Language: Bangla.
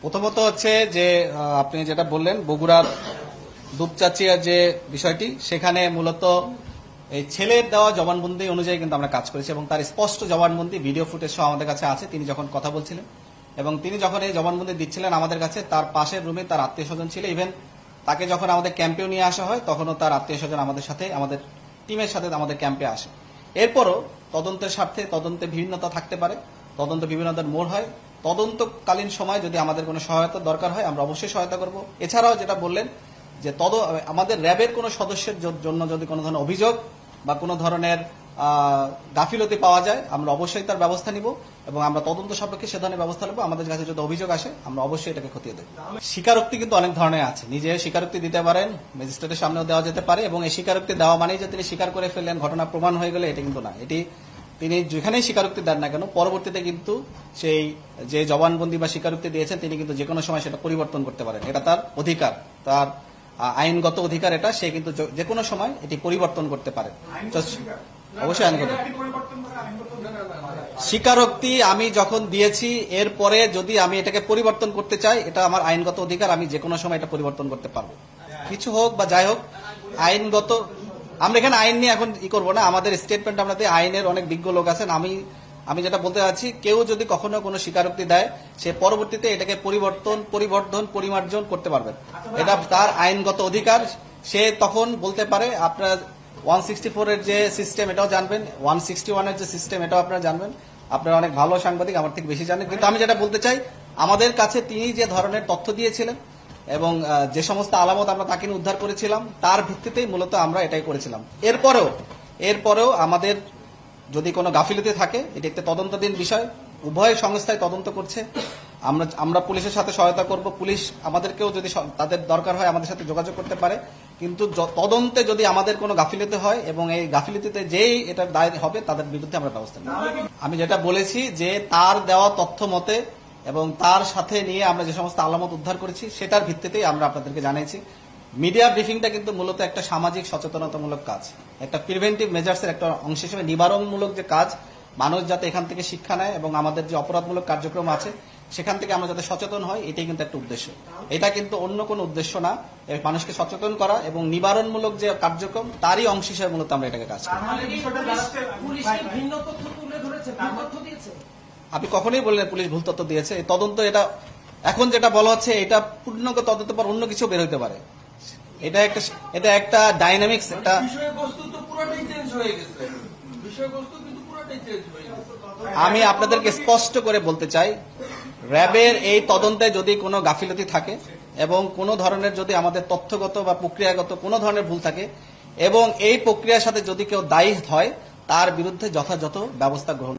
প্রথমত হচ্ছে যে আপনি যেটা বললেন বগুড়ার দুপচাচিয়ার যে বিষয়টি, সেখানে মূলত এই ছেলের দেওয়া জবানবন্দি অনুযায়ী কিন্তু আমরা কাজ করেছি এবং তার স্পষ্ট জবানবন্দি ভিডিও ফুটেজ সহ আমাদের কাছে আছে। তিনি যখন কথা বলছিলেন এবং তিনি যখন এই জবানবন্দি দিচ্ছিলেন আমাদের কাছে, তার পাশের রুমে তার আত্মীয় স্বজন ছিল। ইভেন তাকে যখন আমাদের ক্যাম্পেও নিয়ে আসা হয় তখনও তার আত্মীয় স্বজন আমাদের সাথে, আমাদের টিমের সাথে আমাদের ক্যাম্পে আসে। এরপরও তদন্তের স্বার্থে তদন্তে বিভিন্নতা থাকতে পারে, তদন্ত বিভিন্নতার মোড় হয়। তদন্তকালীন সময় যদি আমাদের কোনো সহায়তা দরকার হয় আমরা অবশ্যই সহায়তা করব। এছাড়াও যেটা বললেন যে আমাদের র্যাবের কোনো সদস্যের জন্য যদি কোনো ধরনের অভিযোগ বা কোনো ধরনের গাফিলতি পাওয়া যায় আমরা অবশ্যই তার ব্যবস্থা নিব এবং আমরা তদন্ত সাপেক্ষে সে ধরনের ব্যবস্থা নেব। আমাদের কাছে যদি অভিযোগ আসে আমরা অবশ্যই এটাকে খতিয়ে দেব। স্বীকারোক্তি কিন্তু অনেক ধরনের আছে, নিজে স্বীকারোক্তি দিতে পারেন, ম্যাজিস্ট্রেটের সামনেও দেওয়া যেতে পারে এবং এই স্বীকারোক্তি দেওয়া মানেই যে তিনি স্বীকার করে ফেললেন, ঘটনা প্রমাণ হয়ে গেলে এটা কিন্তু না। এটি তিনি যেখানেই স্বীকারোক্তি দেন না কেন পরবর্তীতে কিন্তু সেই যে জবানবন্দি বা স্বীকারোক্তি দিয়েছেন তিনি কিন্তু যে কোনো সময় সেটা পরিবর্তন করতে পারেন। এটা তার অধিকার, তার আইনগত অধিকার এটা। সে কিন্তু যে কোনো সময় এটি পরিবর্তন করতে পারে। অবশ্যই আইনগত স্বীকারোক্তি আমি যখন দিয়েছি এরপরে যদি আমি এটাকে পরিবর্তন করতে চাই এটা আমার আইনগত অধিকার, আমি যে কোনো সময় এটা পরিবর্তন করতে পারবো। কিছু হোক বা যাই হোক আইনগত, আমরা এখানে আইন নিয়ে এখন করবো না। আমাদের স্টেটমেন্ট আমাদের আইনের অনেক বিজ্ঞ লোক আছেন। আমি যেটা বলতে চাচ্ছি, কেউ যদি কখনো কোনো স্বীকারোক্তি দেয় সে পরবর্তীতে এটাকে পরিবর্ধন পরিমার্জন করতে পারবেন। এটা তার আইনগত অধিকার। সে তখন বলতে পারে আপনার 164 এর যে সিস্টেম এটাও জানবেন, 161 এর যে সিস্টেম এটাও আপনারা জানবেন। আপনারা অনেক ভালো সাংবাদিক, আমার থেকে বেশি জানেন। কিন্তু আমি যেটা বলতে চাই, আমাদের কাছে তিনি যে ধরনের তথ্য দিয়েছিলেন এবং যে সমস্ত আলামত আমরা তাকে উদ্ধার করেছিলাম তার ভিত্তিতেই মূলত আমরা এটাই করেছিলাম। এরপরেও আমাদের যদি কোনো গাফিলতি থাকে এটি একটা তদন্তাধীন বিষয়, উভয় সংস্থায় তদন্ত করছে। আমরা পুলিশের সাথে সহায়তা করব। পুলিশ আমাদেরকেও যদি তাদের দরকার হয় আমাদের সাথে যোগাযোগ করতে পারে। কিন্তু তদন্তে যদি আমাদের কোনো গাফিলতি হয় এবং এই গাফিলতিতে যেই এটার দায় হবে তাদের বিরুদ্ধে আমরা ব্যবস্থা নেব। আমি যেটা বলেছি যে তার দেওয়া তথ্য মতে এবং তার সাথে নিয়ে আমরা যে সমস্ত আলামত উদ্ধার করেছি সেটার ভিত্তিতেই আমরা আপনাদেরকে জানিয়েছি। মিডিয়া ব্রিফিংটা কিন্তু মূলত একটা সামাজিক সচেতনতামূলক কাজ, একটা প্রিভেন্টিভ মেজার্সের একটা অংশ হিসেবে নিবারণমূলক যে কাজ, মানুষ যাতে এখান থেকে শিক্ষা নেয় এবং আমাদের যে অপরাধমূলক কার্যক্রম আছে সেখান থেকে আমরা যাতে সচেতন হই, এটাই কিন্তু একটা উদ্দেশ্য। এটা কিন্তু অন্য কোনো উদ্দেশ্য না। মানুষকে সচেতন করা এবং নিবারণমূলক যে কার্যক্রম তারই অংশ হিসেবে মূলত আমরা এটাকে কাজ করি। আপনি কখনোই বললেন পুলিশ ভুল তথ্য দিয়েছে। এই তদন্ত এটা এখন যেটা বলা হচ্ছে এটা পূর্ণাঙ্গ তদন্ত পর অন্য কিছু বের হইতে পারে। এটা একটা ডাইনামিক্স, একটা আমি আপনাদেরকে স্পষ্ট করে বলতে চাই, র্যাবের এই তদন্তে যদি কোনো গাফিলতি থাকে এবং কোনো ধরনের যদি আমাদের তথ্যগত বা প্রক্রিয়াগত কোনো ধরনের ভুল থাকে এবং এই প্রক্রিয়ার সাথে যদি কেউ দায়ী হয় তার বিরুদ্ধে যথাযথ ব্যবস্থা গ্রহণ